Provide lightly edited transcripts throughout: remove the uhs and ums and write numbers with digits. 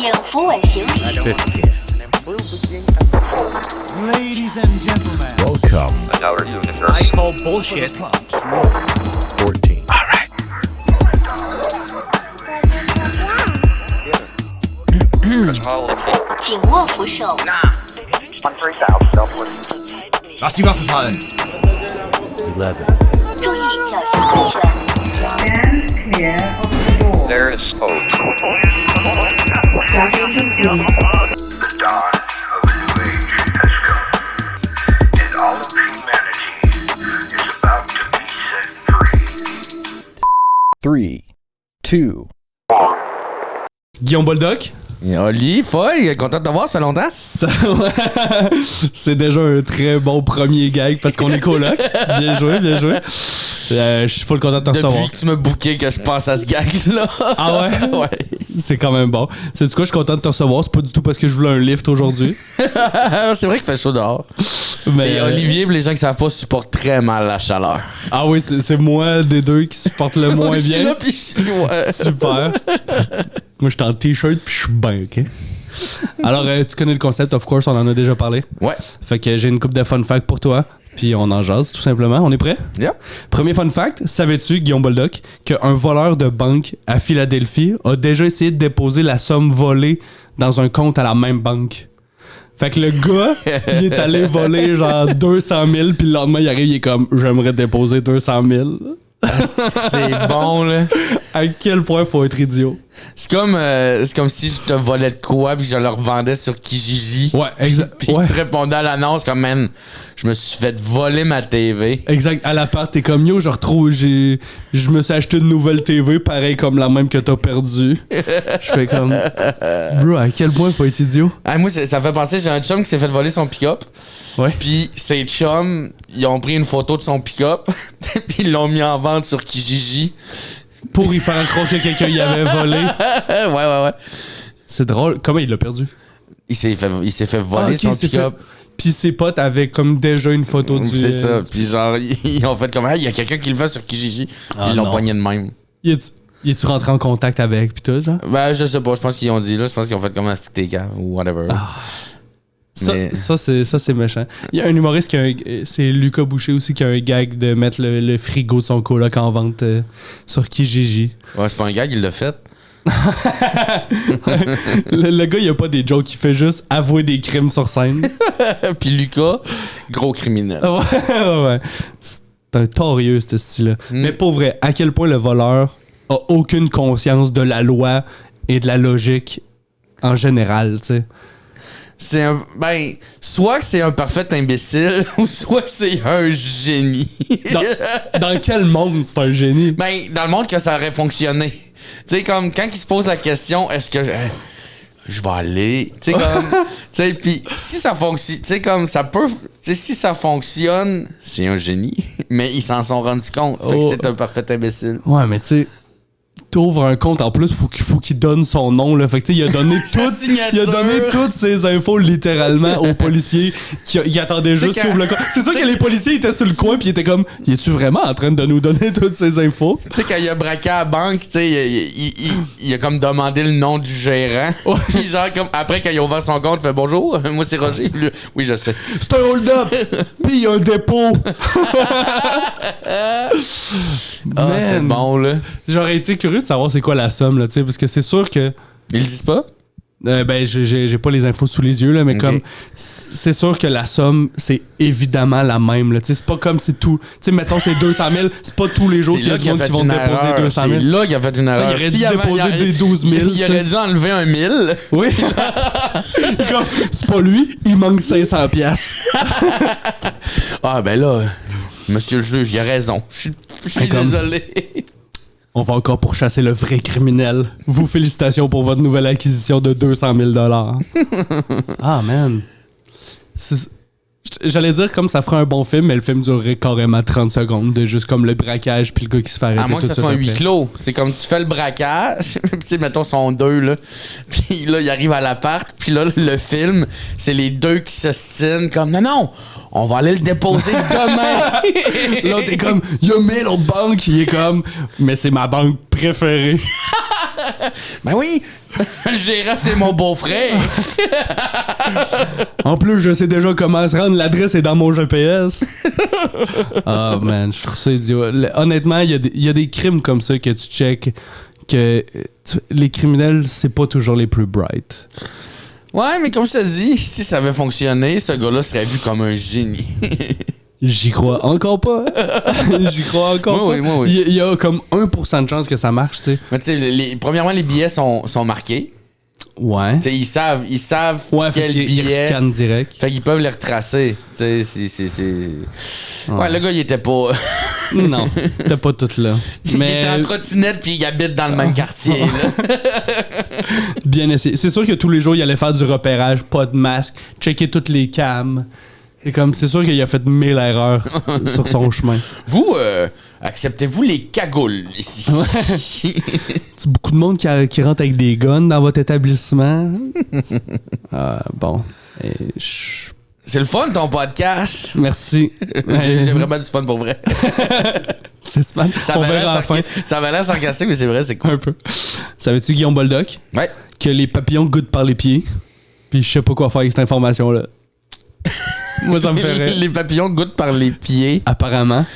请扶稳行李。Ladies and gentlemen, Welcome. I call bullshit. 14. All right. 紧握扶手。 Lass die Waffe fallen. 11. 注意脚下安全。 Stand clear of the door. There is hope. Docking complete. The dawn of a new age has come, and all of humanity is about to be set free. 3, 2. Guillaume Boldoc. Oli, Foy, content de te voir, ça fait longtemps. C'est déjà un très bon premier gag parce qu'on est coloc. Bien joué, bien joué. Je suis full content de te recevoir. Depuis que tu m'as booké que je pense à ce gag-là. Ah ouais? Ouais. C'est quand même bon. C'est du coup, je suis content de te recevoir. C'est pas du tout parce que je voulais un lift aujourd'hui. C'est vrai qu'il fait chaud dehors. Mais Et Olivier, pour les gens qui savent pas, supporte très mal la chaleur. Ah oui, c'est moi des deux qui supporte le moins Je suis bien. là, puis ouais. Super. Moi, je suis en t-shirt puis je suis bien, OK? Alors, tu connais le concept, of course, on en a déjà parlé. Ouais. Fait que j'ai une coupe de fun facts pour toi. Puis on en jase, tout simplement. On est prêt? Yeah. Premier fun fact, savais-tu, Guillaume Boldoc, qu'un voleur de banque à Philadelphie a déjà essayé de déposer la somme volée dans un compte à la même banque? Fait que le gars, il est allé voler genre 200 000, puis le lendemain, il arrive, il est comme, j'aimerais déposer 200 000. C'est bon, là. À quel point faut être idiot. C'est comme si je te volais de quoi puis que je le revendais sur Kijiji. Ouais, exact. Puis Ouais. tu répondais à l'annonce comme, man, je me suis fait voler ma TV. Exact. À l'appart, t'es comme, yo, je me suis acheté une nouvelle TV, pareil comme la même que t'as perdue. Je fais comme, bro, à quel point faut être idiot? Ah, moi, ça fait penser, j'ai un chum qui s'est fait voler son pick-up. Ouais. Puis ses chums, ils ont pris une photo de son pick-up, puis ils l'ont mis en vente sur Kijiji. Pour y faire croire que quelqu'un y avait volé. Ouais. C'est drôle. Comment il l'a perdu? Il s'est fait voler ok, son c'est pick-up. Puis ses potes avaient comme déjà une photo du... C'est ça. Puis genre, ils ont fait comme, il y a quelqu'un qui le fait sur Kijiji. Ah, Ils l'ont non. pogné de même. Y es-tu rentré en contact avec pis tout, genre? Ben, je sais pas. Je pense qu'ils ont dit là. Je pense qu'ils ont fait comme un stick tes cave ou whatever. Mais- Ça, c'est méchant. Il y a un humoriste qui a c'est Lucas Boucher aussi qui a un gag de mettre le frigo de son coloc en vente sur Kijiji. Ouais, c'est pas un gag, il l'a fait. Le gars, il a pas des jokes, il fait juste avouer des crimes sur scène. Puis Lucas, gros criminel. ouais. C'est un torieux, ce style-là. Mais pour vrai, à quel point le voleur a aucune conscience de la loi et de la logique en général, tu sais. Soit que c'est un parfait imbécile, ou soit que c'est un génie. Dans quel monde c'est un génie? Dans le monde que ça aurait fonctionné. Tu sais, comme quand il se pose la question, est-ce que je vais aller? Tu sais, comme. Tu sais, puis si ça fonctionne, tu sais, comme ça peut. Tu sais, si ça fonctionne, c'est un génie. Mais ils s'en sont rendus compte. Fait que c'est un parfait imbécile. Ouais, mais tu sais, t'ouvres un compte en plus, faut qu'il donne son nom, là. Fait que tu sais, il a donné toutes ses infos littéralement aux policiers qui attendaient juste qu'il ouvre le compte. C'est sûr que les policiers étaient sur le coin pis ils étaient comme, y es-tu vraiment en train de nous donner toutes ces infos? Tu sais, quand il a braqué à la banque, tu sais, il a comme demandé le nom du gérant. Puis genre, comme, après, quand il a ouvert son compte, il fait bonjour, moi c'est Roger. Lui, oui, je sais. C'est un hold-up! Pis il y a un dépôt! Ah, c'est bon, là. J'aurais été curieux de savoir c'est quoi la somme, là, tu sais, parce que c'est sûr que... Ils le disent pas? Ben, j'ai pas les infos sous les yeux, là, mais Ok. comme... C'est sûr que la somme, c'est évidemment la même, là. Tu sais, c'est pas comme c'est tout... Tu sais, mettons, c'est 200 000, c'est pas tous les jours qu'il y a du monde qui vont déposer 200 000. C'est là qu'il a fait une erreur. Il aurait dû S'il avait- déposer des 12 000. Il aurait dû enlever un 1000. Oui. Comme, c'est pas lui, il manque 500 piastres. Ah, ben là, monsieur le juge, il a raison. Je suis Comme- désolé. On va encore pourchasser le vrai criminel. Vous, félicitations pour votre nouvelle acquisition de 200 000 Ah, man. J'allais dire comme ça ferait un bon film, mais le film durerait carrément 30 secondes de juste comme le braquage puis le gars qui se fait arrêter. À moins que tout ce de soit un suite huis après. clos. C'est comme tu fais le braquage, puis tu sais, mettons, sont deux, là. Puis là, ils arrivent à l'appart, puis là, le film, c'est les deux qui s'ostinent comme non, on va aller le déposer demain. L'autre est comme, il a mis l'autre banque, il est comme, mais c'est ma banque préférée. Ben oui! Le gérant, c'est mon beau-frère. En plus, je sais déjà comment se rendre. L'adresse est dans mon GPS. Ah, man, je trouve ça idiot. Honnêtement, il y a des crimes comme ça que tu check que les criminels, c'est pas toujours les plus bright. Ouais, mais comme je te dis, si ça avait fonctionné, ce gars-là serait vu comme un génie. J'y crois encore pas. J'y crois encore Moi, pas. oui, moi, oui. Il y a comme 1% de chance que ça marche, tu sais. Mais tu sais, premièrement, les billets sont marqués. Ouais. Tu sais, ils savent Ouais, fait quel qu'ils billet. scannent direct. Fait qu'ils peuvent les retracer. Tu sais, Ouais, le gars, il était pas. Non, t'es pas tout là. Il était en trottinette puis il habite dans le même quartier. Là. Bien essayé. C'est sûr que tous les jours, il allait faire du repérage, pas de masque, checker toutes les cams. C'est sûr qu'il a fait 1000 erreurs sur son chemin. Vous, acceptez-vous les cagoules ici? C'est beaucoup de monde qui rentre avec des guns dans votre établissement. Bon. C'est le fun, ton podcast. Merci. J'ai vraiment du fun pour vrai. C'est smart. On verra à la fin. Ça avait l'air sarcastique, mais c'est vrai, c'est cool. Un peu. Savais-tu, Guillaume Boldoc, Ouais. que les papillons goûtent par les pieds? Puis je sais pas quoi faire avec cette information-là. Moi, ça me fait rire. Les papillons goûtent par les pieds. Apparemment.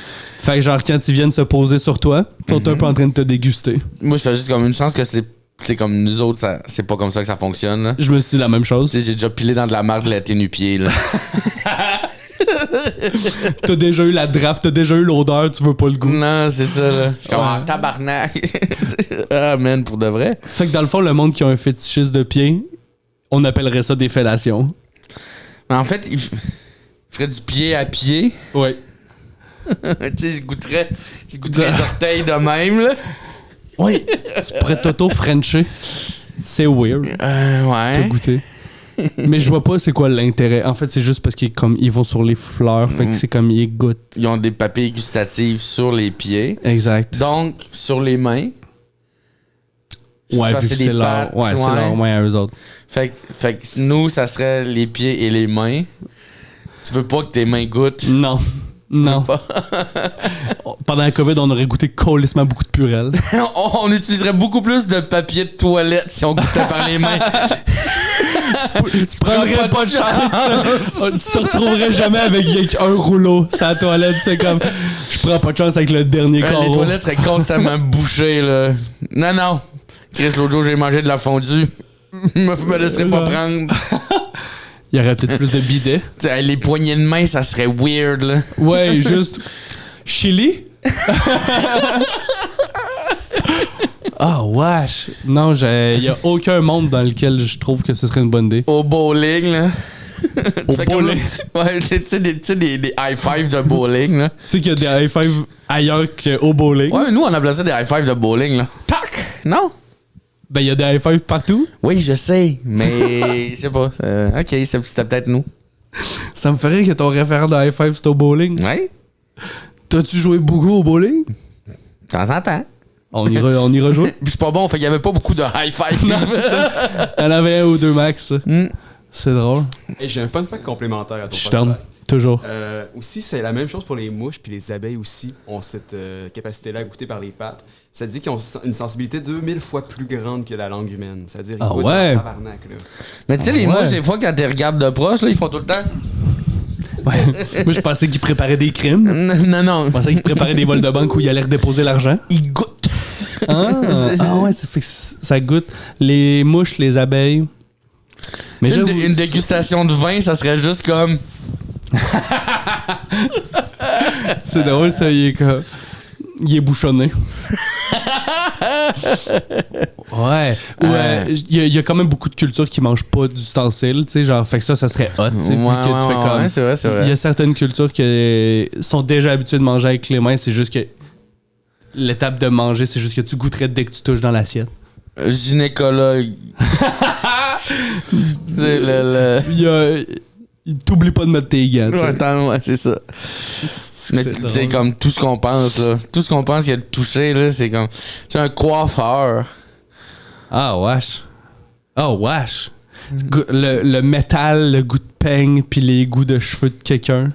Fait que genre, quand ils viennent se poser sur toi, ils sont un peu en train de te déguster. Moi, je fais juste comme une chance que c'est comme nous autres, c'est pas comme ça que ça fonctionne. Là. Je me suis dit la même chose. Tu sais, j'ai déjà pilé dans de la marde la nu-pied, là. T'as déjà eu la draft, t'as déjà eu l'odeur, tu veux pas le goût. Non, c'est ça, là. Je suis comme en tabarnak. Ah, man, pour de vrai. Fait que dans le fond, le monde qui a un fétichiste de pied, on appellerait ça des fellations. Mais en fait, il ferait du pied à pied. Ouais. Tu sais, il se goûterait les orteils de même, là. Oui. Tu pourrais t'auto-frencher. C'est weird. T'as Ouais. goûté. Mais je vois pas c'est quoi l'intérêt. En fait, c'est juste parce qu'ils vont sur les fleurs. Fait que c'est comme ils goûtent. Ils ont des papilles gustatives sur les pieds. Exact. Donc, sur les mains. Ouais, parce vu que que c'est c'est des leur... pattes, Ouais, c'est leur main à eux autres. Fait que nous, ça serait les pieds et les mains. Tu veux pas que tes mains goûtent? Non. Non. pas. Pendant la COVID, on aurait goûté colissement beaucoup de purelles. On utiliserait beaucoup plus de papier de toilette si on goûtait par les mains. Tu prendrais pas de chance. Tu te retrouverais jamais avec un rouleau sur la toilette. Tu fais comme, je prends pas de chance avec le dernier carreau. Les toilettes seraient constamment bouchées, là. Non. Chris, l'autre jour, j'ai mangé de la fondue. Je me laisserais pas prendre. Il y aurait peut-être plus de bidets. T'sais, les poignées de main, ça serait weird, là. Ouais, juste... Chili? Ah, wesh. Non, il y a aucun monde dans lequel je trouve que ce serait une bonne idée. Au bowling, là. Au Fait bowling? Ouais, tu sais, des high-five de bowling, là. Tu sais qu'il y a des high-fives ailleurs qu'au bowling? Ouais, mais nous, on a placé des high-five de bowling, là. Tac! Non? Ben, il y a des high-fives partout. Oui, je sais, mais je sais pas. OK, c'était peut-être nous. Ça me ferait que ton référent de high-five, c'est au bowling. Ouais? T'as-tu joué beaucoup au bowling? De temps en temps. On ira jouer. Puis je suis pas bon, fait qu'il y avait pas beaucoup de high-five. Il y en avait un ou deux max. C'est drôle. Hey, j'ai un fun fact complémentaire à ton Je fun t'aime. fact. Toujours. Aussi, c'est la même chose pour les mouches, puis les abeilles aussi ont cette capacité-là à goûter par les pattes. Ça dit qu'ils ont une sensibilité 2000 fois plus grande que la langue humaine. C'est-à-dire qu'ils goûtent ouais? en tabarnak, là. Mais tu sais, les mouches, des fois, quand tu regardes de proche, là, ils font tout le temps. Ouais. Moi, je pensais qu'ils préparaient des crimes. Non. Je pensais qu'ils préparaient des vols de banque où ils allaient redéposer l'argent. Ils goûtent. Ah ouais, ça fait que ça goûte. Les mouches, les abeilles. Mais Une dégustation de vin, ça serait juste comme. C'est drôle, ça. Il est bouchonné. Ouais. Il y a quand même beaucoup de cultures qui mangent pas d'ustensiles, tu sais, genre, fait que ça serait hot, tu sais, vu que tu fais comme... Ouais, c'est vrai. Il y a certaines cultures qui sont déjà habituées de manger avec les mains, c'est juste que l'étape de manger, c'est juste que tu goûterais dès que tu touches dans l'assiette. Gynécologue. C'est T'oublies pas de mettre tes gants, tu sais. Ouais, c'est ça. Mais tu sais, comme tout ce qu'on pense, là. Tout ce qu'on pense qu'il y a de touché, là, c'est comme. Tu sais, un coiffeur. Ah, wesh. Oh, wesh. Le métal, le goût de peigne, puis les goûts de cheveux de quelqu'un.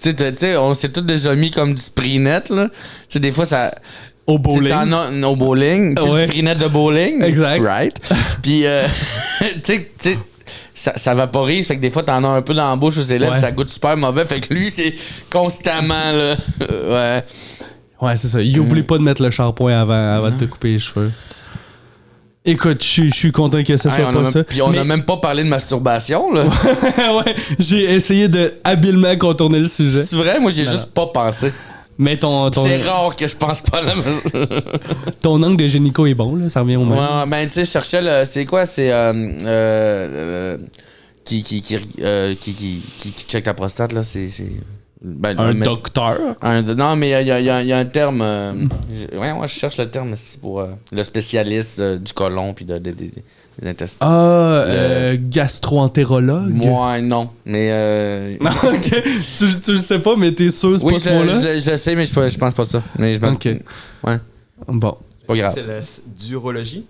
Tu sais, on s'est tous déjà mis comme du spray net, là. Tu sais, des fois, ça. Au Tu bowling. sais, t'en as au bowling. Tu sais, Ouais. du free net de bowling. Exact. Right. Puis, tu sais, ça vaporise, fait que des fois, t'en as un peu dans la bouche ou c'est lèvres, Ouais. ça goûte super mauvais. Fait que lui, c'est constamment, là. Ouais. Ouais, c'est ça. Il oublie pas de mettre le shampoing avant de te couper les cheveux. Écoute, je suis content que ça Hey, soit pas ça. Puis on Mais- n'a même pas parlé de masturbation, là. ouais, j'ai essayé de habilement contourner le sujet. C'est vrai? Moi, j'y ai juste pas pensé. Mais ton C'est rare que je pense pas à la ton angle de génico est bon, là, ça revient au même. Ouais, ben, tu sais, je cherchais le. C'est quoi? C'est. Qui check ta prostate, là? C'est. Ben, Un mais- docteur. non, mais il y a un terme. Je cherche le terme ici pour le spécialiste du côlon puis des intestins. Ah, gastro-entérologue. Moi, non. Mais. Ok, tu le sais pas, mais t'es sûr, c'est Oui, pas ce mot-là? je le sais, mais je pense pas ça. Mais je Ok. Ouais, Bon. pas grave. C'est la d'urologie.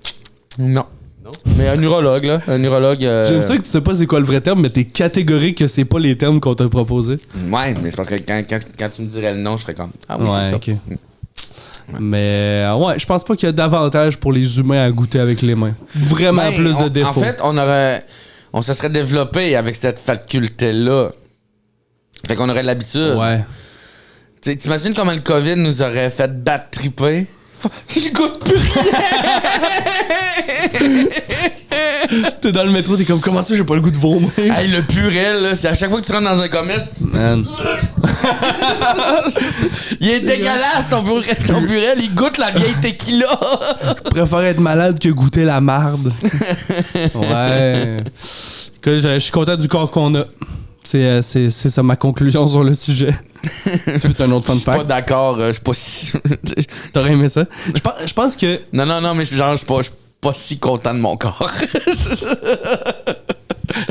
Non. Non? Mais un urologue, là. Un urologue. J'aime ça que tu sais pas c'est quoi le vrai terme, mais t'es catégorique que c'est pas les termes qu'on t'a proposés. Ouais, mais c'est parce que quand tu me dirais le nom, je serais comme. Ah oui, c'est ça. ok. Mais ouais, je pense pas qu'il y a davantage pour les humains à goûter avec les mains. Vraiment Ben, plus de défauts. En fait, on se serait développé avec cette faculté-là. Fait qu'on aurait l'habitude. ouais. T'sais, t'imagines comment le COVID nous aurait fait battre triper? Je goûte plus rien! T'es dans le métro, t'es comme, comment ça, j'ai pas le goût de vomir? Hey, le purel, là, c'est à chaque fois que tu rentres dans un commerce, Man. il est dégueulasse ton purel, il goûte la vieille tequila! Je préfère être malade que goûter la marde. Ouais. Que je suis content du corps qu'on a. C'est ça ma conclusion sur le sujet. Tu veux un autre fun Je suis pas fact? d'accord, je suis pas si... T'aurais aimé ça? Je pense que... non, mais je suis pas si content de mon corps.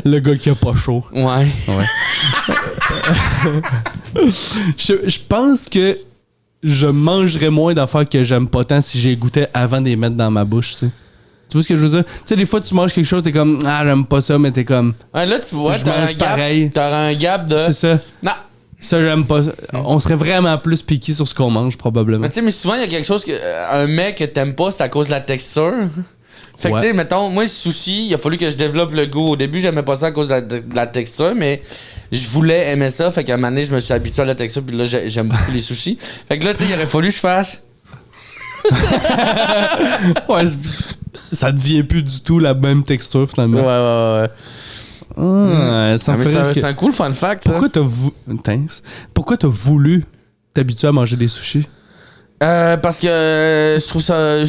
Le gars qui a pas chaud. Ouais. Je pense que je mangerais moins d'affaires que j'aime pas tant si j'ai goûté avant de les mettre dans ma bouche, tu sais. Tu vois ce que je veux dire? Tu sais, des fois, tu manges quelque chose, t'es comme, ah, j'aime pas ça, mais t'es comme, Ouais, là, tu vois, Je mange pareil. T'auras un gap de... c'est ça. Non. Ça, j'aime pas. On serait vraiment plus piqué sur ce qu'on mange, probablement. Mais tu sais, mais souvent, il y a quelque chose un mec que t'aimes pas, c'est à cause de la texture. Fait que, Ouais. tu sais, mettons, moi, le sushi, il a fallu que je développe le goût. Au début, j'aimais pas ça à cause de la texture, mais je voulais aimer ça. Fait qu'à un moment donné, je me suis habitué à la texture, puis là, j'aime beaucoup les sushis. Fait que là, tu sais, il aurait fallu que je fasse. Ouais, ça devient plus du tout la même texture, finalement. Ouais. Ouais, ça Ah, me mais fait rire que- c'est un cool fun fact, ça. Pourquoi t'as voulu t'habituer à manger des sushis? Parce que je trouve ça.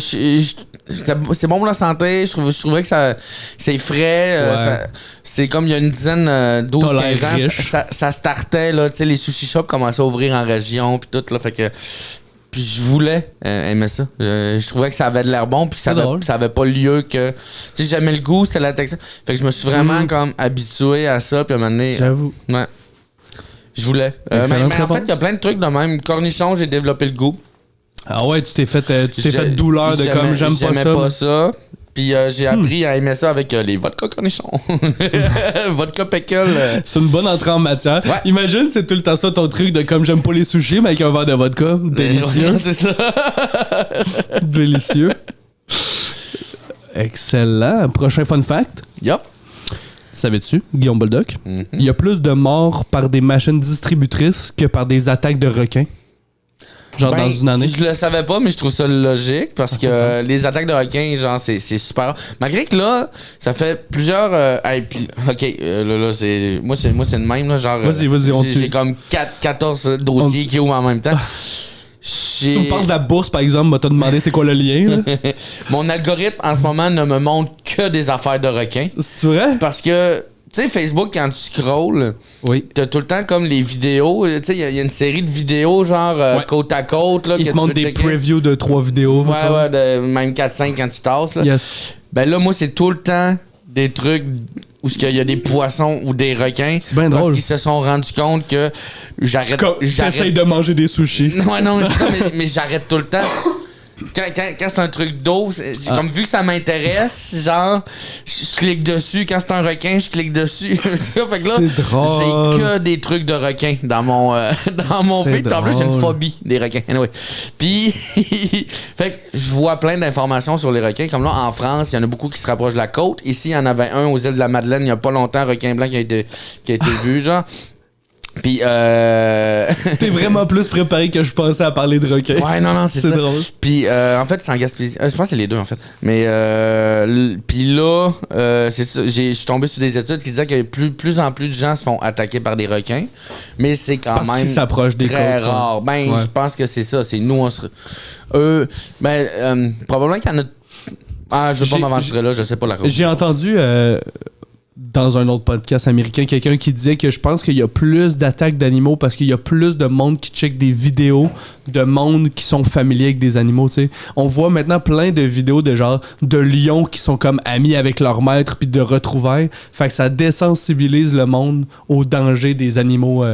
C'est bon pour la santé. Je trouvais que c'est frais. Ouais. C'est comme il y a une dizaine, 12-15 T'as l'air ans. riche. Ça startait, là. Tu sais, les sushi shops commençaient à ouvrir en région, puis tout, là. Fait que. Puis je voulais aimer ça. Je trouvais que ça avait de l'air bon, puis que C'est drôle. ça avait pas lieu que. Tu sais, j'aimais le goût, c'était la texture. Fait que je me suis vraiment comme habitué à ça, puis à un moment donné. J'avoue. Ouais. Je voulais. Mais Excellente en fait, réponse. il y a plein de trucs de même. Cornichon, j'ai développé le goût. Ah ouais, tu t'es fait douleur de comme j'aime pas ça. J'aimais pas ça. Puis j'ai appris à aimer ça avec les vodka cornichons. Vodka pickle. C'est une bonne entrée en matière. Ouais. Imagine, c'est tout le temps ça ton truc de comme j'aime pas les sushis, mais avec un verre de vodka. Délicieux. Ouais, c'est ça. Délicieux. Excellent. Prochain fun fact. Yup. Savais-tu, Guillaume Boldoc, Mm-hmm. il y a plus de morts par des machines distributrices que par des attaques de requins? Genre Ben, dans une année. Je le savais pas, mais je trouve ça logique parce fait que sens. les attaques de requins, genre, c'est super. Malgré que là, ça fait plusieurs. Puis, ok, là, c'est. Moi, c'est le même, là. Genre. Vas-y, on tue. J'ai comme 14 dossiers qui ouvrent en même temps. Si tu me parles de la bourse, par exemple, m'a te demandé c'est quoi le lien. Là. Mon algorithme, en ce moment, ne me montre que des affaires de requins. C'est vrai? Parce que, tu sais, Facebook, quand tu scrolls, Oui. t'as tout le temps comme les vidéos. Tu sais, il y a une série de vidéos, genre Ouais. côte à côte, là, Il que te tu montre peux des checker. previews de 3 vidéos. Ouais, mettons. ouais, de même 4-5 quand tu tasses, là. Yes. Ben là, moi, c'est tout le temps des trucs où il y a des poissons ou des requins. C'est bien Parce drôle. qu'ils se sont rendus compte que j'arrête. T'essayes de manger des sushis. Ouais, non, mais c'est ça, mais j'arrête tout le temps. quand c'est un truc d'eau, c'est comme vu que ça m'intéresse, genre, je clique dessus. Quand c'est un requin, je clique dessus. Fait que là, C'est drôle. j'ai que des trucs de requins dans mon C'est feed. En plus, j'ai une drôle. phobie des requins. Anyway. Puis, fait que je vois plein d'informations sur les requins. Comme là, en France, il y en a beaucoup qui se rapprochent de la côte. Ici, il y en avait un aux îles de la Madeleine il y a pas longtemps, un requin blanc qui a été vu, genre. Puis, T'es vraiment plus préparé que je pensais à parler de requin. Ouais, non, c'est ça. drôle. Puis, en fait, c'est en Gaspésie. Je pense que c'est les deux, en fait. Mais, puis là, c'est ça. Je suis tombé sur des études qui disaient que plus en plus de gens se font attaquer par des requins. Mais c'est quand Parce même qu'ils s'approchent des très côtes, rare. Ben, ouais. je pense que c'est ça. C'est nous, on se... probablement qu'il y en a... Ah, je veux pas J'ai- m'aventurer là. Je sais pas la cause. J'ai entendu dans un autre podcast américain quelqu'un qui disait que je pense qu'il y a plus d'attaques d'animaux parce qu'il y a plus de monde qui check des vidéos de monde qui sont familiers avec des animaux, tu sais. On voit maintenant plein de vidéos de genre de lions qui sont comme amis avec leur maître puis de retrouvailles. Fait que ça désensibilise le monde au danger des animaux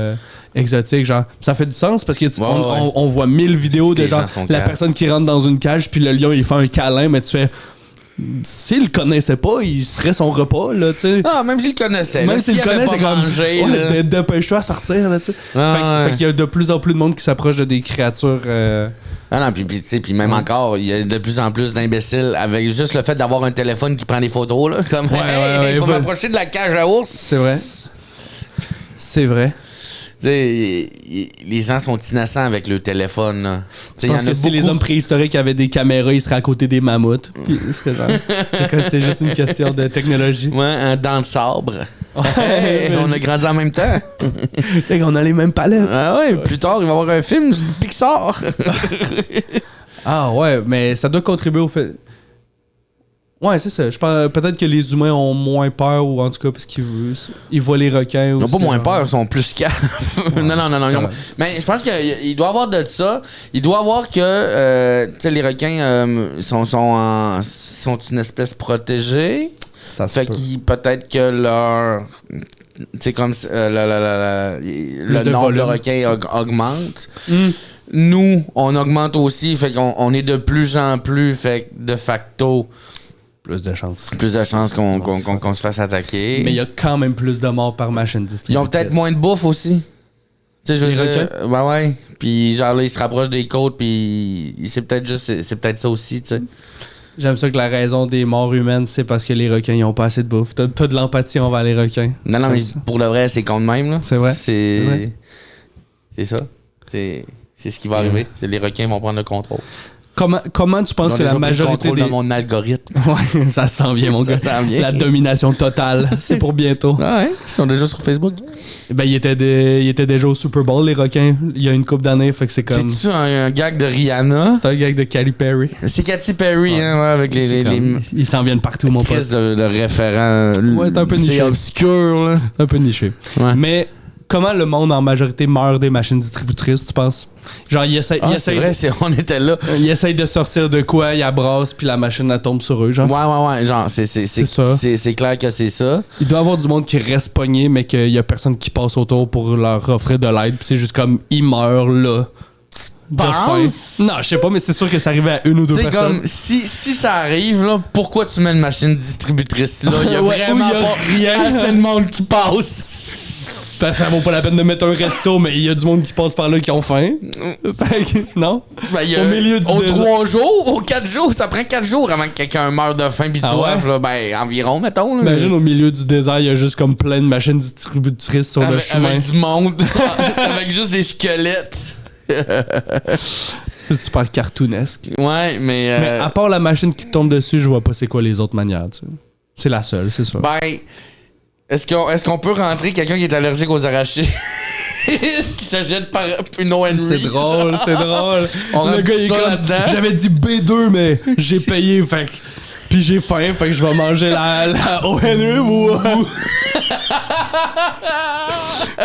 exotiques, genre. Ça fait du sens parce que on voit 1000 vidéos de Les genre gens sont la caves. personne qui rentre dans une cage puis le lion il fait un câlin mais tu fais s'il le connaissait pas, il serait son repas, là, tu sais. Ah, même s'il le connaissait. Même là, s'il le avait connaît, pas c'est comme. mangé, là. Ouais, dépêche-toi à sortir, là, tu sais. Ah, Fait qu'il y a de plus en plus de monde qui s'approche de des créatures. Ah non, puis tu sais, puis même encore, il y a de plus en plus d'imbéciles avec juste le fait d'avoir un téléphone qui prend des photos, là. Comme, hey, je vais m'approcher de la cage à ours. C'est vrai. C'est vrai. Tu sais, les gens sont innocents avec le téléphone, là. Tu sais, Je il y pense en a que si les beaucoup. hommes préhistoriques avaient des caméras, ils seraient à côté des mammouths. Puis ils seraient genre. C'est juste une question de technologie. Ouais, un dent de sabre. Ouais, On a grandi en même temps. on a les mêmes palettes. Ah ouais, plus tard, il va y avoir un film Pixar. Ah ouais, mais ça doit contribuer au fait. Ouais, c'est ça. Je pense peut-être que les humains ont moins peur, ou en tout cas parce qu'ils voient les requins. Ils n'ont aussi, pas moins genre. peur, ils sont plus calmes. Non. Mais je pense qu'il doit y avoir de ça. Il doit y avoir que tu sais, les requins sont une espèce protégée. Ça se Fait peut. qu'ils peut-être que leur. Tu sais, comme le de nombre de volume. requins augmente. Nous, on augmente aussi. Fait qu'on est de plus en plus. Fait que de facto, Plus de chance. plus de chances qu'on se fasse attaquer. Mais il y a quand même plus de morts par machine Ils distributrice. ont peut-être moins de bouffe aussi. Tu sais, je veux Les dire. Ben ouais. Puis genre là, ils se rapprochent des côtes, puis c'est peut-être ça aussi, tu sais. J'aime ça que la raison des morts humaines, c'est parce que les requins, ils ont pas assez de bouffe. T'as de l'empathie envers les requins. Non, Comme mais ça. pour le vrai, c'est con de même, là. C'est vrai. C'est ça. C'est ce qui va arriver. C'est les requins vont prendre le contrôle. Comment tu penses Ils ont que la déjà pris le majorité contrôle des... de mon algorithme. Ouais, ça s'en vient, mon gars. Ça s'en vient. La domination totale, c'est pour bientôt. Ah ouais? Ils sont déjà sur Facebook. Ben, ils étaient déjà au Super Bowl, les requins, il y a une couple d'années, fait que c'est comme... C'est-tu un gag de Rihanna? C'est un gag de Katy Perry. C'est Katy Perry, hein, ouais, avec les Ils s'en viennent partout, mon pote. crises de référents. Ouais, c'est un peu niché. C'est obscur, là. C'est un peu niché. Ouais. Mais comment le monde en majorité meurt des machines distributrices, tu penses? Genre, ils essayent, Ah, c'est vrai, on était là. ils essayent de sortir de quoi, ils abrassent, puis la machine, elle tombe sur eux, genre. Ouais, genre, c'est ça. C'est clair que c'est ça. Il doit y avoir du monde qui reste pogné, mais qu'il y a personne qui passe autour pour leur offrir de l'aide, puis c'est juste comme, ils meurent là. De penses? faim. Non, je sais pas, mais c'est sûr que ça arrivait à une ou deux Tu sais, personnes. comme, si ça arrive, là, pourquoi tu mets une machine distributrice là? Il y a Ouais, vraiment où il y a pas rien. assez de monde qui passe. Ça vaut pas la peine de mettre un resto, mais il y a du monde qui passe par là qui ont faim. Fait que, non? Ben, il y a- Au milieu du aux désert. 3 jours, aux 4 jours, ça prend 4 jours avant que quelqu'un meure de faim pis de Ah soif, ouais? là. Ben, environ, mettons, là. Imagine au milieu du désert, il y a juste comme plein de machines distributrices sur le chemin. Avec du monde, avec juste des squelettes. C'est super cartoonesque. Ouais, mais Mais à part la machine qui tombe dessus, je vois pas c'est quoi les autres manières, tu sais. C'est la seule, c'est sûr. ben, est-ce qu'on peut rentrer quelqu'un qui est allergique aux arachides qui se jette par une ONV? C'est drôle, c'est drôle. On Le rentre gars, il est ça comme, là-dedans. j'avais dit B2, mais j'ai payé, fait que... Puis j'ai faim, fait que je vais manger la ONE ou...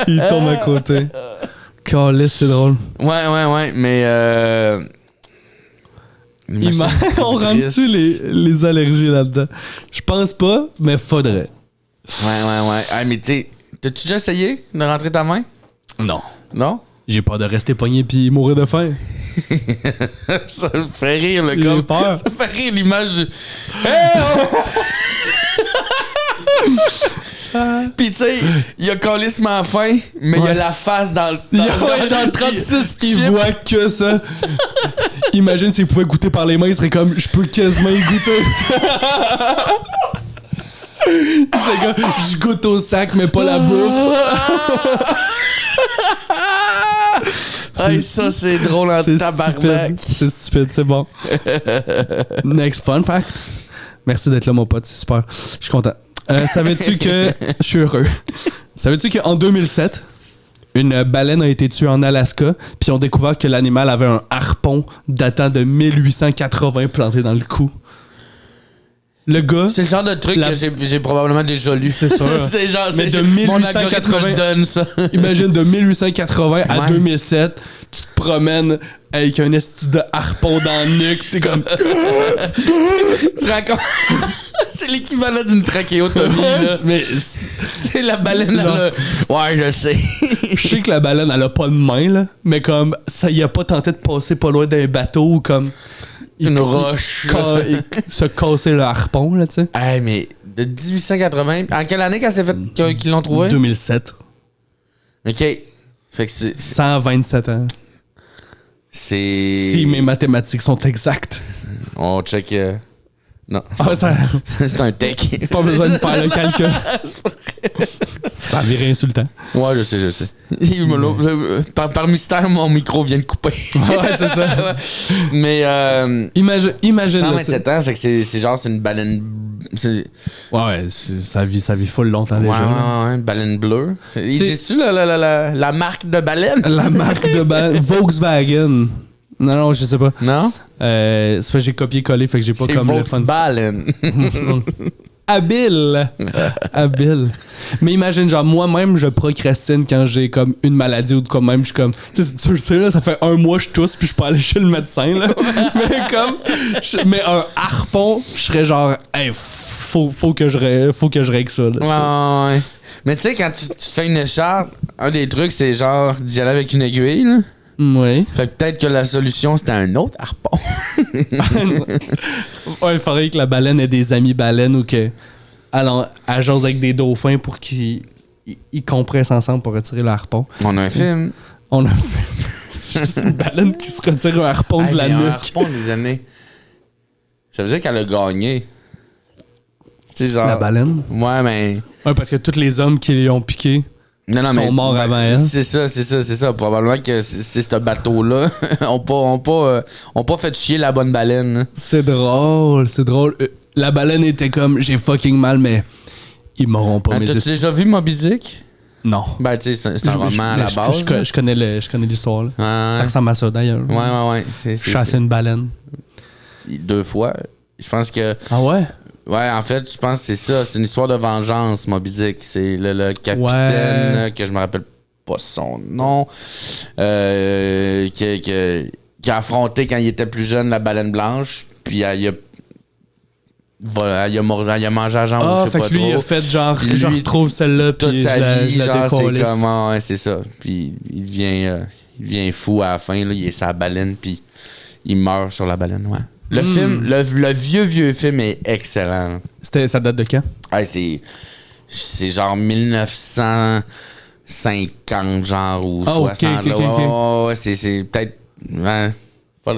Il tombe à côté. Calisse, c'est drôle. Ouais, mais On rentre-tu les allergies là-dedans? Je pense pas, mais faudrait. Ouais. Ah, mais t'as-tu déjà essayé de rentrer ta main? Non. Non? J'ai peur de rester pogné puis mourir de faim. Ça me fait rire, le Il a gars. peur. Ça me fait rire l'image du. Hey, oh! Pis tu sais, il a calissement faim, mais il a la face dans le 36 il chips. voit que ça. Imagine s'il pouvait goûter par les mains, il serait comme je peux quasiment y goûter. Il serait comme je goûte au sac, mais pas la bouffe. Hey, ça, c'est drôle en C'est tabarnak. stupide. C'est stupide, c'est bon. Next fun fact. Merci d'être là, mon pote, c'est super. Je suis content. Savais-tu que. Je suis heureux. Savais-tu qu'en 2007, une baleine a été tuée en Alaska, puis ils ont découvert que l'animal avait un harpon datant de 1880 planté dans le cou? Le gars. C'est le genre de truc que j'ai probablement déjà lu. C'est sûr. C'est genre, Mais c'est de mon 1880 algorithme me donne ça. Imagine de 1880 à Ouais. 2007, tu te promènes avec un esti de harpon dans la nuque, t'es comme. Tu racontes. C'est l'équivalent d'une trachéotomie, là. Mais C'est la baleine, Genre- là. Ouais, je sais. je sais que la baleine, elle a pas de main, là, mais comme ça y a pas tenté de passer pas loin d'un bateau ou comme. Une roche. Se casser le harpon, là, tu sais. Hey, mais de 1880, en quelle année qu'elle s'est fait qu'ils l'ont trouvé? 2007. OK. Fait que 127 ans. c'est... Si mes mathématiques sont exactes. On check... Non. Ah, ça, C'est un tech. pas besoin de faire le calcul. Ça virait insultant. Ouais, je sais. Il me l'a- par mystère, mon micro vient de couper. Ouais, c'est ça. Mais Imagine. là, tu sais. 127 ans, fait que c'est genre, c'est une baleine... Ouais, ça vit full longtemps déjà. là. Ouais, baleine bleue. Il T'sais- dit-tu la marque de baleine? La marque de baleine. Volkswagen. Non, je sais pas. Non? C'est parce que j'ai copié-collé, fait que j'ai pas C'est comme le fun. Volkswagen. Habile. Mais imagine, genre, moi-même, je procrastine quand j'ai comme une maladie ou de quoi même. Je suis comme, tu sais, tu le sais, là, ça fait un mois que je tousse puis je peux aller chez le médecin, là. Mais comme, mais un harpon, je serais genre, hey, faut que je règle ça, là, tu sais. Ouais. Mais tu sais, quand tu te fais une écharpe, un des trucs, c'est genre d'y aller avec une aiguille, là. Oui. Fait que peut-être que la solution, c'était un autre harpon. Ouais, il faudrait que la baleine ait des amis baleines ou que elle jase avec des dauphins pour qu'ils compressent ensemble pour retirer le harpon. On a un film. On a c'est juste une baleine qui se retire un harpon Hey, de la mais un nuque. harpon des années. Ça veut dire qu'elle a gagné. Tu sais, genre. La baleine? Ouais, mais. Ouais, parce que tous les hommes qui l'y ont piqué Non, sont morts avant elle. C'est ça. Probablement que c'est ce bateau-là. ont pas fait chier la bonne baleine. Hein. C'est drôle. La baleine était comme, j'ai fucking mal, mais ils m'auront pas. mes T'as-tu esti- déjà vu Moby Dick? Non. Ben, tu sais, c'est un roman à la base. Je connais l'histoire. Là. Ouais. Ça ressemble à ça, d'ailleurs. Ouais. C'est Chasser une baleine. 2 fois. Je pense que. Ah ouais? Ouais, en fait, je pense que c'est ça. C'est une histoire de vengeance, Moby Dick. C'est le capitaine, que je me rappelle pas son nom, qui a affronté quand il était plus jeune la baleine blanche, puis elle a mangé à jambe, Ah, je sais fait pas que lui, il trop. a fait genre, Puis je lui, retrouve celle-là, Toute puis sa vie, je la genre, c'est décollisse. comme... Ouais, c'est ça. Puis il devient fou à la fin, là. Il est sa baleine, puis il meurt sur la baleine, ouais. Le film, le vieux film est excellent. Ça date de quand? Hey, c'est genre 1950, genre, ou Ah, ok, 60. là. ok. Ouais, c'est peut-être... Ouais. Tu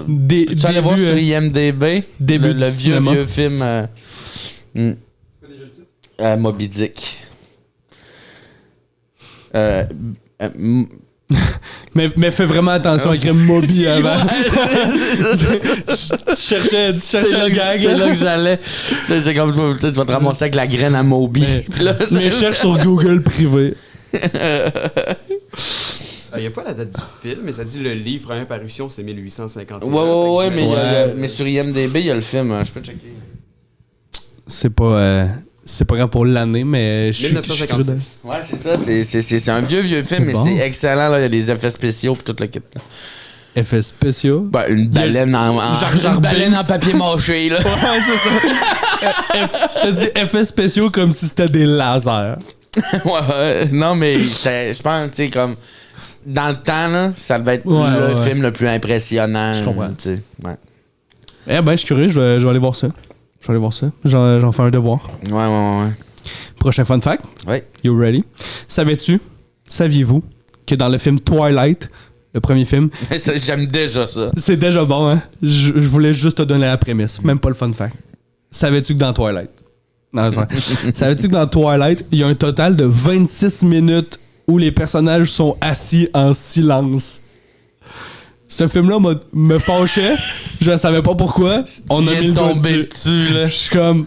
aller voir Début, sur IMDb? début le du cinéma. vieux film... Moby Dick. Mais fais vraiment attention à écrire Moby avant. Tu cherchais le gag. C'est là que j'allais. C'est comme tu vas te ramasser avec la graine à Moby. Puis là, Mais cherche sur Google privé. Il n'y a pas la date du film, mais ça dit le livre, première parution, c'est 1851. Ouais, mais, Ouais. mais sur IMDb, il y a le film. Hein. Je peux checker. C'est pas grave pour l'année, mais je suis cru dedans. 1956. Ouais, c'est ça. C'est un vieux film, C'est mais bon. c'est excellent. Là. Il y a des effets spéciaux et tout le kit. Là. Effets spéciaux. Ben, une baleine Jar une baleine Binks. en papier mâché, là. Ouais, c'est ça. T'as dit effets spéciaux comme si c'était des lasers. Ouais, non, mais je pense, tu sais, comme. Dans le temps, là, ça devait être Ouais, le ouais. film le plus impressionnant. Je comprends. Tu sais, ouais. Eh ben, je suis curieux, je vais aller voir ça. Je vais aller voir ça. J'en fais un devoir. Ouais. Prochain fun fact. Ouais. You ready? Saviez-vous que dans le film Twilight, le premier film, J'aime déjà ça. c'est déjà bon, hein? Je voulais juste te donner la prémisse, même pas le fun fact. Savais-tu que dans Twilight... Non, c'est vrai. Savais-tu que dans Twilight, il y a un total de 26 minutes où les personnages sont assis en silence? Ce film-là me fâchait. Je savais pas pourquoi. On a mis le doigt dessus, là. Je suis comme...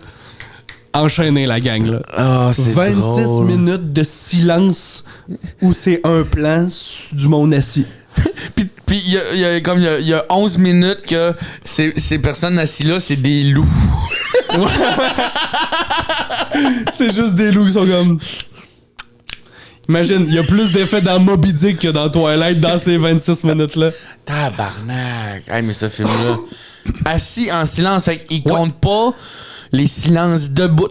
Enchaîné, la gang, là. Ah, c'est 26 drôle. minutes de silence où c'est un plan du monde assis. Puis il y a 11 minutes que ces personnes assises là, c'est des loups. C'est juste des loups qui sont comme... Imagine, il y a plus d'effets dans Moby Dick que dans Twilight dans ces 26 minutes-là. Tabarnak. Hey, mais ce film-là, assis en silence, fait qu'il compte pas les silences debout.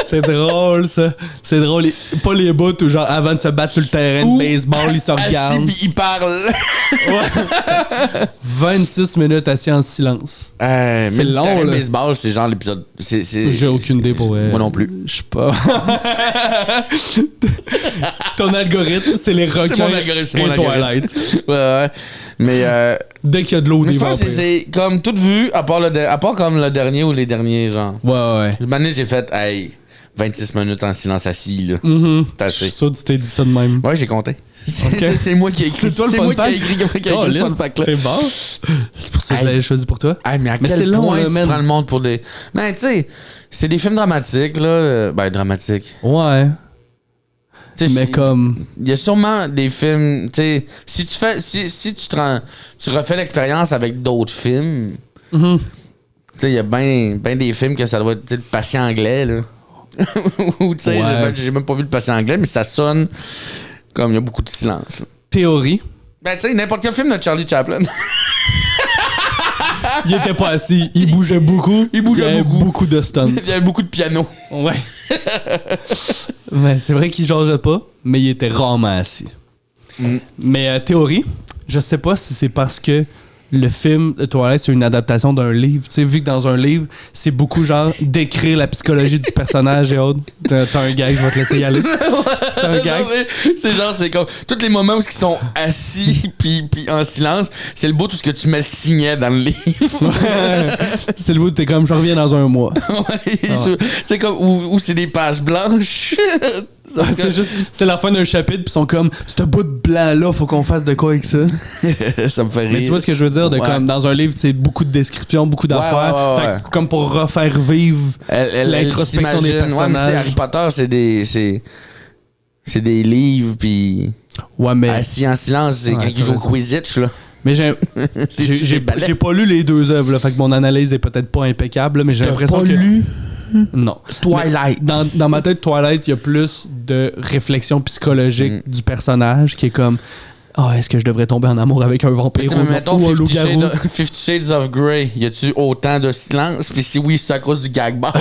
C'est drôle, ça. C'est drôle. Pas les bouts où, genre, avant de se battre sur le terrain de baseball, ils se Assis regardent. pis ils parlent. 26 minutes assis en silence. C'est long, long, le là. baseball, c'est genre l'épisode. J'ai aucune idée pour elle. Moi non plus. Je sais pas. Ton algorithme, c'est les requins C'est mon algorithme, c'est et mon Twilight. Ouais. Mais Dès qu'il y a de l'eau, mais des je pense que vampires. c'est comme tout vu, à part comme le dernier ou les derniers, genre. Ouais. Une année, j'ai fait, hey, 26 minutes en silence assis, là. T'as Je suis assez. sûr que tu t'es dit ça de même. Ouais, j'ai compté. C'est moi qui ai écrit. C'est toi le C'est fun moi qui fact? ai écrit ce Caliste, fun fact-là. t'es bon. C'est pour ça que je l'avais choisi pour toi. Hey, mais à Mais c'est quel long, point là, tu man. prends le monde pour des... Mais tu sais, c'est des films dramatiques, là. Ben, dramatiques. Ouais. Tu sais, Mais comme... Il y a sûrement des films, tu sais, si tu fais, si tu refais l'expérience avec d'autres films, tu sais, il y a bien des films que ça doit être, tu sais, le patient anglais, là. Ou, tu sais, Ouais. j'ai même pas vu le patient anglais, mais ça sonne comme il y a beaucoup de silence, là. Théorie. Ben, tu sais, n'importe quel film de Charlie Chaplin. Il était pas assis. Il bougeait beaucoup. Il bougeait y avait beaucoup. beaucoup de stunts. Il y avait beaucoup de piano. Ouais. Mais c'est vrai qu'il jageait pas, mais il était rarement assis. Mais théorie, je sais pas si c'est parce que le film de Twilight, c'est une adaptation d'un livre. Tu sais, vu que dans un livre, c'est beaucoup genre décrire la psychologie du personnage et autres. T'as un gag, je vais te laisser y aller. T'as un gag. Non, mais c'est genre, c'est comme tous les moments où ils sont assis puis en silence, c'est le bout tout ce que tu mets le signet dans le livre. C'est le bout, t'es comme, je reviens dans un mois. Ouais, c'est comme où c'est des pages blanches. C'est la fin d'un chapitre, puis ils sont comme, ce bout de blanc-là, faut qu'on fasse de quoi avec ça? Ça me fait rire. Mais tu vois ce que je veux dire, de Ouais. comme dans un livre, c'est beaucoup de descriptions, beaucoup d'affaires. ouais, ouais, Fait que comme pour refaire vivre l'introspection des s'imagine. Ouais, mais tu sais, personnages. Harry Potter, c'est des livres, puis Ouais, mais, assis en silence, c'est Ouais, quand ils t'as jouent au raison. Quidditch, là. mais C'est des balais. j'ai pas lu les deux œuvres, là, fait que mon analyse est peut-être pas impeccable, là, mais j'ai l'impression que... Non. Twilight. Mais dans ma tête, Twilight, il y a plus de réflexion psychologique du personnage qui est comme, est-ce que je devrais tomber en amour avec un vampire Tu sais, mais mettons ou un 50 loup-garou? Shades of Grey, y a-tu autant de silence? Puis si oui, c'est à cause du gag ball.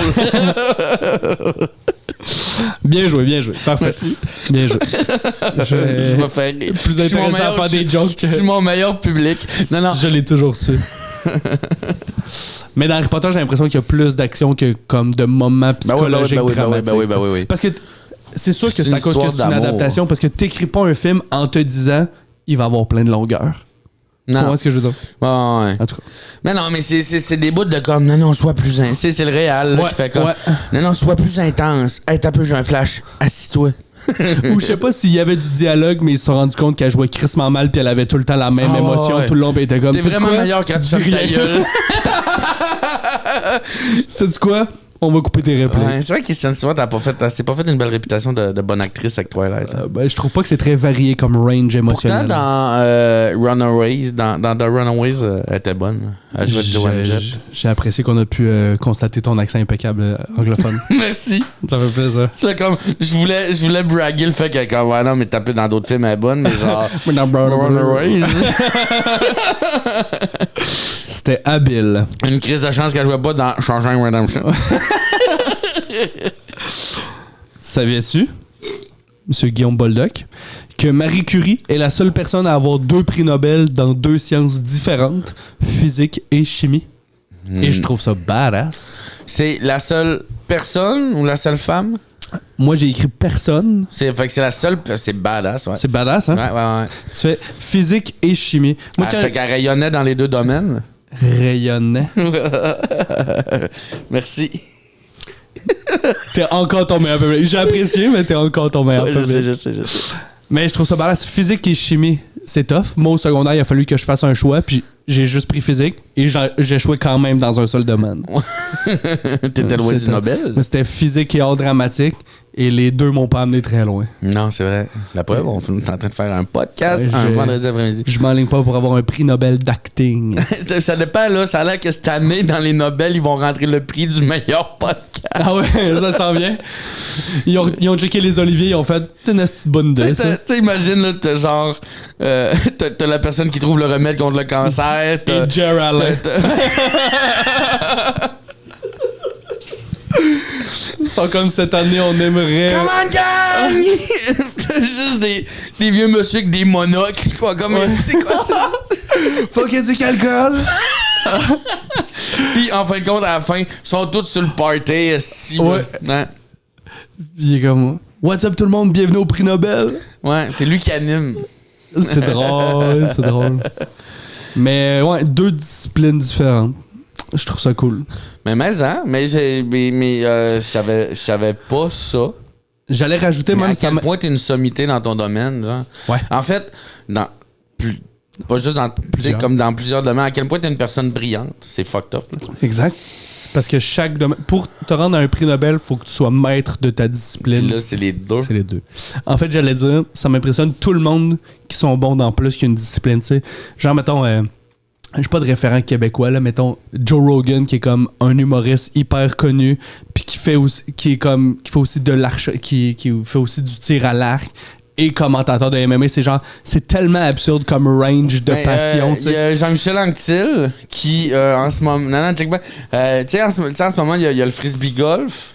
Bien joué. Parfait. Bien joué. Je me fais rire. Plus Je suis mon intéressant à meilleur- faire des jokes Je suis mon meilleur public. Non. Je l'ai toujours su. Mais dans Harry Potter, j'ai l'impression qu'il y a plus d'action que comme de moments psychologiques dramatiques. oui. Parce que c'est sûr que C'est c'est à une cause que histoire c'est une d'amour. adaptation, parce que t'écris pas un film en te disant il va avoir plein de longueurs. Non. Comment est-ce que je veux dire? Ouais. En tout cas. Mais non, mais c'est des bouts de comme, non, sois plus intense. C'est le réel là, Ouais, qui fait comme, ouais. non, sois plus intense. Hey, t'as peu, j'ai un flash. Assis-toi. Ou je sais pas s'il y avait du dialogue, mais ils se sont rendus compte qu'elle jouait crissement mal puis elle avait tout le temps la même Ah, émotion ouais. tout le long. Puis elle était comme, T'es sais-tu vraiment quoi? meilleur quand tu Dis fermes ta rien. gueule. Sais-tu quoi? On va couper tes répliques. Ouais, c'est vrai que Kristen Stewart, elle s'est pas fait une belle réputation de bonne actrice avec Twilight. Hein. Ben, je trouve pas que c'est très varié comme range émotionnel. Pourtant, dans Runaways, dans The Runaways, elle était bonne. Elle jouait Joan Jett. J'ai apprécié qu'on a pu constater ton accent impeccable anglophone. Merci. Ça fait plaisir. Je voulais braguer le fait qu'elle comme, ouais, non, mais taper dans d'autres films, elle est bonne, mais genre. Runaways. C'était habile. Une crise de chance qu'elle jouait pas dans Shawshank Redemption. Savais-tu, M. Guillaume Boldoc, que Marie Curie est la seule personne à avoir 2 prix Nobel dans 2 sciences différentes, physique et chimie? Et je trouve ça badass. C'est la seule personne ou la seule femme? Moi, j'ai écrit personne. Fait que c'est la seule. C'est badass, ouais. C'est badass, hein? Ouais. Tu fais physique et chimie. Moi, Fait qu'elle rayonnait dans les deux domaines. Rayonnait. Merci. T'es encore ton meilleur public. J'ai apprécié, mais t'es encore ton meilleur public. Je sais. Mais je trouve ça badass. Physique et chimie, c'est tough. Moi, au secondaire, il a fallu que je fasse un choix, puis j'ai juste pris physique, et j'ai échoué quand même dans un seul domaine. T'étais loin du Nobel? Moi, c'était physique et art dramatique, et les deux m'ont pas amené très loin. Non, c'est vrai. La preuve, on est en train de faire un podcast un vendredi après-midi. Je m'enligne pas pour avoir un prix Nobel d'acting. Ça dépend, là. Ça a l'air que cette année, dans les Nobel, ils vont rentrer le prix du meilleur podcast. Ah ouais, ça s'en vient. Ils ont checké les oliviers, ils ont fait une petite bonne idée, ça. Tu imagines, là, t'as genre... t'as la personne qui trouve le remède contre le cancer. Et Jer Allen. Ils sont comme cette année, on aimerait... Come on, gang! Juste des vieux monsieur avec des monocles. Comme, c'est quoi ça? Faut qu'il y ait du alcool. Puis en fin de compte, à la fin, ils sont tous sur le party. Si, ouais. Hein? Il est comme... What's up tout le monde, bienvenue au prix Nobel. Ouais, c'est lui qui anime. C'est drôle, c'est drôle. Mais ouais, 2 disciplines différentes. Je trouve ça cool. Mais je savais pas ça. J'allais rajouter Mais même à quel point t'es une sommité dans ton domaine, genre. Ouais. En fait, pas juste dans plusieurs. Comme dans plusieurs domaines, à quel point t'es une personne brillante. C'est fucked up. Là. Exact. Parce que chaque domaine... Pour te rendre à un prix Nobel, faut que tu sois maître de ta discipline. Puis là, c'est les deux. C'est les deux. En fait, j'allais dire, ça m'impressionne tout le monde qui sont bons dans plus qu'une discipline, tu sais. Genre, mettons... j'ai pas de référent québécois, là, mettons Joe Rogan, qui est comme un humoriste hyper connu, puis qui fait aussi de l'arche, qui fait aussi du tir à l'arc, et commentateur de MMA. C'est tellement absurde comme range de passion. Il y a Jean-Michel Anctil qui, en ce moment... Non, check pas. Tu sais, en ce moment, il y a le frisbee golf.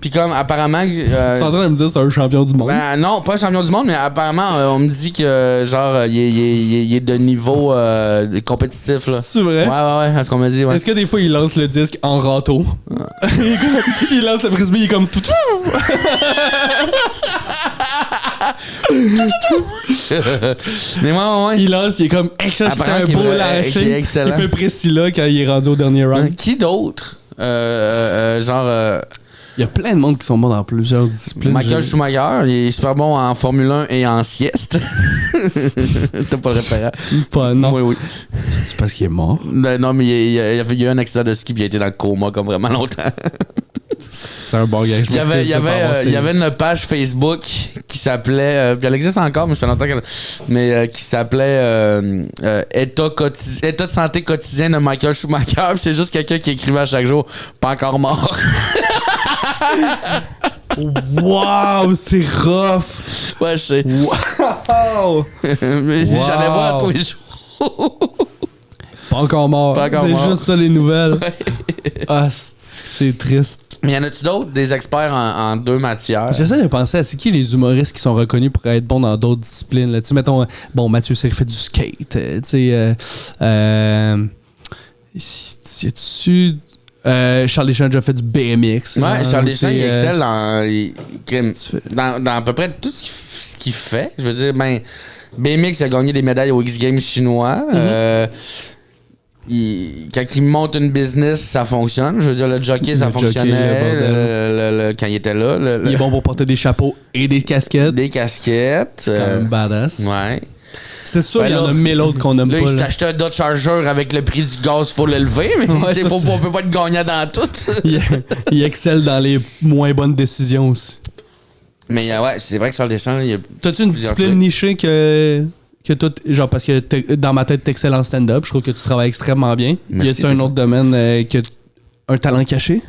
Puis comme apparemment Tu es en train de me dire que c'est un champion du monde? Ben non, pas un champion du monde, mais apparemment on me dit que genre il est de niveau compétitif là. C'est vrai? Ouais, c'est ce qu'on m'a dit. Ouais. Est-ce que des fois il lance le disque en râteau? Il lance le frisbee, il est comme tout. Mais ouais. Il lance, il est comme excellent, c'est un beau lâcher. Il fait précis là quand il est rendu au dernier round. Qui d'autre? Genre il y a plein de monde qui sont bons dans plusieurs disciplines. Michael Schumacher, il est super bon en Formule 1 et en sieste. T'as pas le référent? Pas, non. Oui. C'est parce qu'il est mort? Non, mais il y a eu un accident de ski puis il a été dans le coma comme vraiment longtemps. C'est un bon gars. Il y avait une page Facebook qui s'appelait... puis elle existe encore, mais ça fait longtemps qu'elle... Mais qui s'appelait État de santé quotidien de Michael Schumacher. C'est juste quelqu'un qui écrivait à chaque jour « Pas encore mort ». Wow, c'est rough! Ouais, je sais. Wow! J'allais voir tous les jours. Pas encore mort. C'est juste ça les nouvelles. Ouais. Ah, c'est triste. Mais y en a-tu d'autres, des experts en 2 matières? J'essaie de penser à c'est qui les humoristes qui sont reconnus pour être bons dans d'autres disciplines. Tu sais, mettons, Mathieu Cyr fait du skate. Tu sais, y a-tu... Charles Deschamps a déjà fait du BMX. Ouais, Charles Deschamps, il excelle dans à peu près tout ce qu'il fait. Je veux dire, BMX, il a gagné des médailles aux X Games chinois. Quand il monte une business, ça fonctionne. Je veux dire, le jockey, ça fonctionnait quand il était là. Il est bon pour porter des chapeaux et des casquettes. Des casquettes. C'est quand même badass. Ouais. C'est sûr Ben qu'il y en là, a 1000 autres qu'on aime Là, pas. il s'est Là. acheté un Dodge Charger avec le prix du gaz full élevé, mais Ouais, tu sais, ça, c'est- on peut pas être gagnant dans tout. Il excelle dans les moins bonnes décisions aussi. Mais ouais, c'est vrai que Charles Deschamps, il y a. T'as-tu une Plusieurs discipline trucs. nichée que toi, genre, parce que dans ma tête, t'excelles en stand-up, je trouve que tu travailles extrêmement bien. Merci, Y a-tu un Stéphane. autre domaine que un talent caché?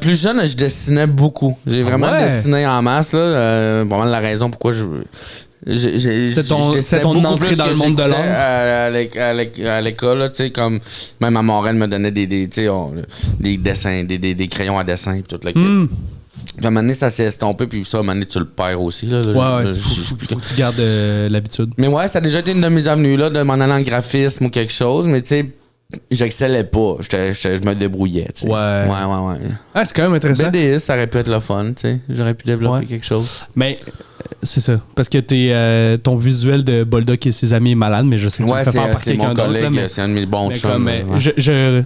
Plus jeune, je dessinais beaucoup. J'ai vraiment ouais? dessiné en masse, là. Pas mal la raison pourquoi je. C'est ton dessinais entrée beaucoup plus dans que le monde de j'écoutais l'art? à l'école, là, tu sais, comme même à Montréal me donnait des dessins, des crayons à dessin et tout le kit. Puis à un moment donné, ça s'est estompé, puis ça, à un moment donné, tu le perds aussi. Là, Ouais, faut que tu gardes l'habitude. Mais ouais, ça a déjà été une de mes avenues, là, de m'en aller en graphisme ou quelque chose, mais tu sais, j'excellais pas. Je me débrouillais, tu sais. Ouais. Ouais. Ah, c'est quand même intéressant. BDS, ça aurait pu être le fun, tu sais. J'aurais pu développer Ouais. quelque chose. Mais c'est ça. Parce que ton visuel de Boldock et ses amis est malade, mais je sais que tu le Ouais, fais faire par c'est quelqu'un mon d'autre. là, collègue, mais- c'est un de mes bons mais chums. comme, ouais.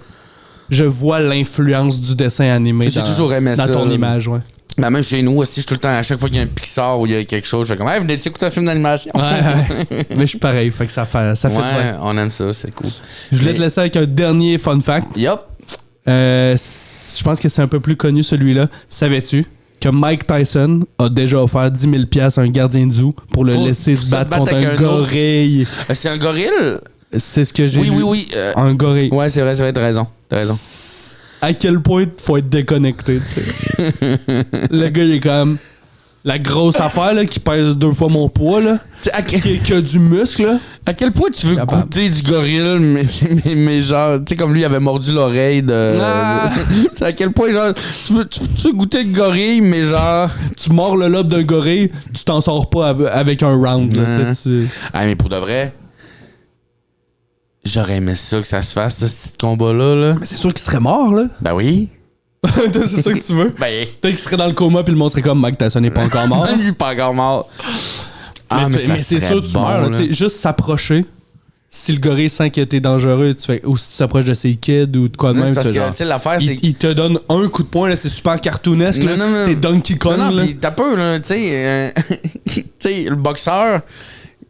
je vois l'influence du dessin animé J'ai dans, toujours aimé dans ça, ton là. image, ouais. Ben, même chez nous aussi, je suis tout le temps, à chaque fois qu'il y a un Pixar ou il y a quelque chose, je fais comme, hey, venez-tu écouter un film d'animation? Ouais. Mais je suis pareil, fait que ça fait Ouais, bien. on aime ça, c'est cool. Je voulais Mais- te laisser avec un dernier fun fact. Yup. Je pense que c'est un peu plus connu celui-là. Savais-tu que Mike Tyson a déjà offert 10 000 $ à un gardien de zoo pour le Pour laisser se battre contre avec un un ours. gorille? C'est un gorille? C'est ce que j'ai lu. Oui. Un gorille. Ouais, c'est vrai, t'as raison. À quel point faut être déconnecté, tu sais. Le gars, il est comme la grosse affaire là, qui pèse 2 fois mon poids, là. Qui a du muscle, là. À quel point tu veux Capable. goûter du gorille, mais genre, tu sais, comme lui, il avait mordu l'oreille de. Ah. C'est à quel point, genre, tu veux goûter le gorille, mais genre. Tu mords le lobe d'un gorille, tu t'en sors pas avec un round, là, tu sais. Ah, mais pour de vrai, j'aurais aimé ça que ça se fasse, ce petit combat-là. Là. Mais c'est sûr qu'il serait mort, là. Ben oui. C'est ça que tu veux? Ben, Peut-être qu'il serait dans le coma puis le monde serait comme Mike Tyson n'est pas encore mort. lui, pas encore mort. Mais c'est sûr tu meurs, là, tu sais, juste s'approcher. Si le gorille sent que t'es dangereux, tu fais, ou si tu t'approches de ses kids ou de quoi de Non, même, c'est parce tu fais que, genre, tu sais, l'affaire, c'est. il te donne un coup de poing, là, c'est super cartoonesque, là. Non. C'est Donkey Kong, Non, là. pis t'as peur, là, tu sais, tu sais, le boxeur,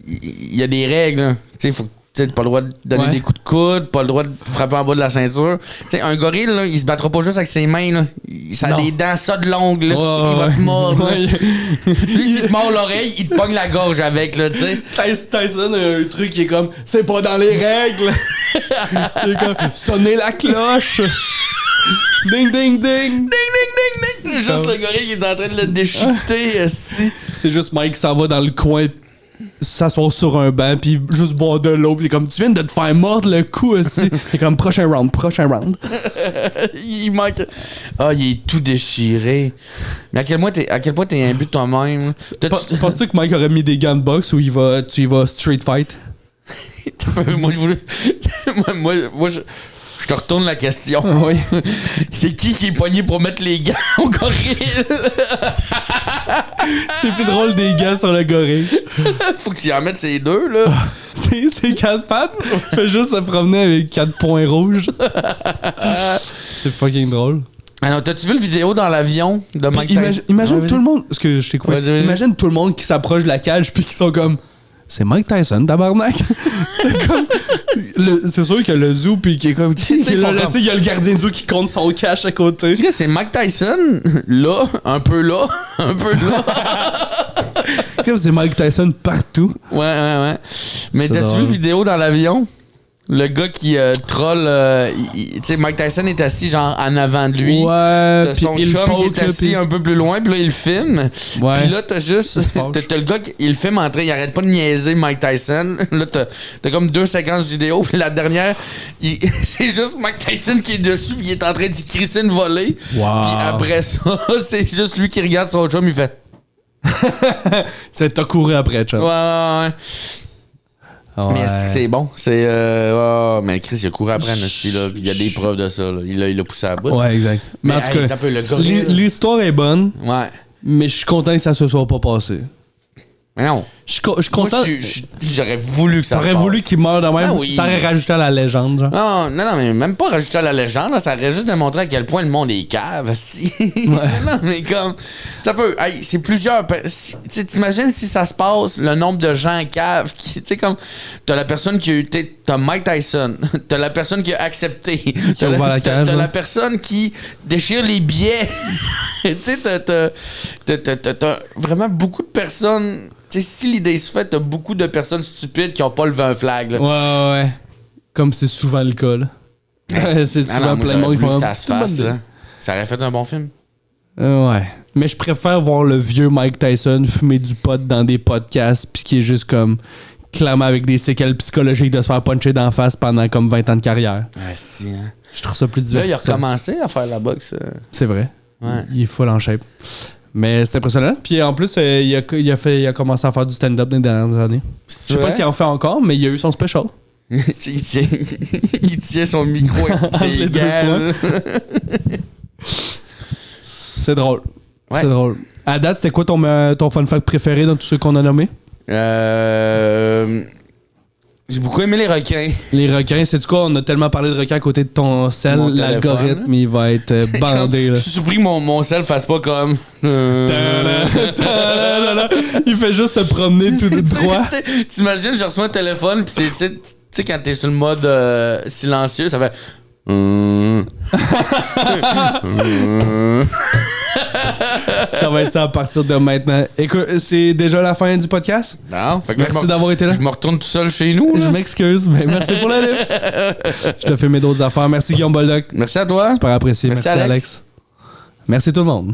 il y a des règles, là. Tu sais, faut tu sais, pas le droit de donner Ouais. des coups de coude, pas le droit de frapper en bas de la ceinture. Tu sais, un gorille, là, il se battra pas juste avec ses mains, là. Ça a Non. des dents ça de longues, là. Ouais, Il va te mordre, là. ouais. Lui, s'il te mord l'oreille, il te pogne la gorge avec, là, tu sais. Tyson a un truc qui est comme, c'est pas dans les règles. C'est comme, sonnez la cloche. Ding, ding, ding. Juste le gorille qui est en train de le déchiqueter, esti. C'est juste Mike qui s'en va dans le coin s'asseoir sur un banc puis juste boire de l'eau puis comme tu viens de te faire mordre le cou aussi. C'est comme prochain round. Il manque. Ah, il est tout déchiré. Mais à quel point t'es imbu de toi-même? Penses-tu que Mike aurait mis des gants de boxe ou tu y vas street fight? Moi, je voulais. moi, je te retourne la question. Oui. C'est qui est pogné pour mettre les gants au gorille? C'est plus drôle des gants sur le gorille. Faut que tu en mettes ces deux, là. C'est 4 pattes. Fait juste se promener avec 4 points rouges. C'est fucking drôle. Alors, t'as-tu vu le vidéo dans l'avion de Mike Tyson? Imagine Ouais, tout le monde. Parce que je t'écoute. Vas-y. Imagine tout le monde qui s'approche de la cage puis qui sont comme. C'est Mike Tyson, tabarnak. C'est comme. C'est sûr que le zoo puis qui est comme. Qui est là, il y a le gardien de zoo qui compte son cash à côté. Est-ce que c'est Mike Tyson, là, un peu là, un peu là? Comme c'est Mike Tyson partout. Ouais. Mais C'est t'as-tu drôle. vu le vidéo dans l'avion? Le gars qui troll. Tu sais, Mike Tyson est assis genre en avant de lui. Ouais. T'as Puis son il chum qui poke, est là, assis puis- un peu plus loin, puis là, il filme. Ouais. Puis là, t'as juste. Ça se fâche. T'as le gars qui il filme en train, il arrête pas de niaiser Mike Tyson. Là, t'as comme 2 séquences vidéo, puis la dernière, c'est juste Mike Tyson qui est dessus, puis il est en train d'y crisser une volée. Wow. Puis après ça, c'est juste lui qui regarde son chum, il fait. Tu sais, t'as couru après, chum. Ouais. Mais est-ce que c'est bon? C'est. mais Chris, il a couru après, Nasty, là. Puis il y a des preuves de ça, là. Il a poussé à bout. Ouais, exact. Mais en tout hey, cas, t'as un peu le gorille, là. l'histoire est bonne, Ouais. mais je suis content que ça se soit pas passé. Mais non. Je suis content. J'aurais voulu que ça T'aurais passe. voulu qu'il meure de même. Ben oui. Ça aurait rajouté à la légende, genre. Non, mais même pas rajouter à la légende, là, ça aurait juste démontré à quel point le monde est cave. Si. Non, mais comme. Ça peut. Hey, c'est plusieurs. T'imagines si ça se passe, le nombre de gens caves qui. Tu sais, comme. T'as la personne qui a eu. T'as Mike Tyson. T'as la personne qui a accepté. T'as ouvert la cage, t'as ouais. la personne qui déchire les billets. Tu sais, t'as vraiment beaucoup de personnes. Tu sais, si l'idée se fait, t'as beaucoup de personnes stupides qui ont pas levé un flag. Là. Ouais. Comme c'est souvent le cas, là. C'est souvent plein de monde qui font que ça se fasse, là. Ça aurait fait un bon film. Ouais. Mais je préfère voir le vieux Mike Tyson fumer du pot dans des podcasts pis qui est juste comme clairement avec des séquelles psychologiques de se faire puncher d'en face pendant comme 20 ans de carrière. Ah, si, hein. Je trouve ça plus Là, il a divertissant. recommencé à faire la boxe. C'est vrai. Ouais. Il est full en shape. Mais c'est impressionnant. Puis en plus, il a commencé à faire du stand-up dans les dernières années. Je sais pas s'il en fait encore, mais il a eu son special. il tient son micro avec ses Les deux gants. C'est drôle. Ouais. C'est drôle. À date, c'était quoi ton fun fact préféré dans tous ceux qu'on a nommés? J'ai beaucoup aimé les requins. Les requins, c'est du quoi? On a tellement parlé de requins à côté de ton sel, Mon l'algorithme, téléphone. il va être bandé. Je Là. suis surpris que mon sel fasse pas comme. Il fait juste se promener tout droit. T'imagines, je reçois un téléphone, pis c'est. Tu sais, quand t'es sur le mode silencieux, ça fait. Ça va être ça à partir de maintenant. Écoute, c'est déjà la fin du podcast. Non, fait que là, Merci d'avoir été là. Je me retourne tout seul chez nous. Je Là. m'excuse, mais merci pour la lift. Je te fais mes d'autres affaires. Merci Guillaume Boldoc. Merci à toi. Super apprécié. Merci, Merci Alex. Alex. Merci tout le monde.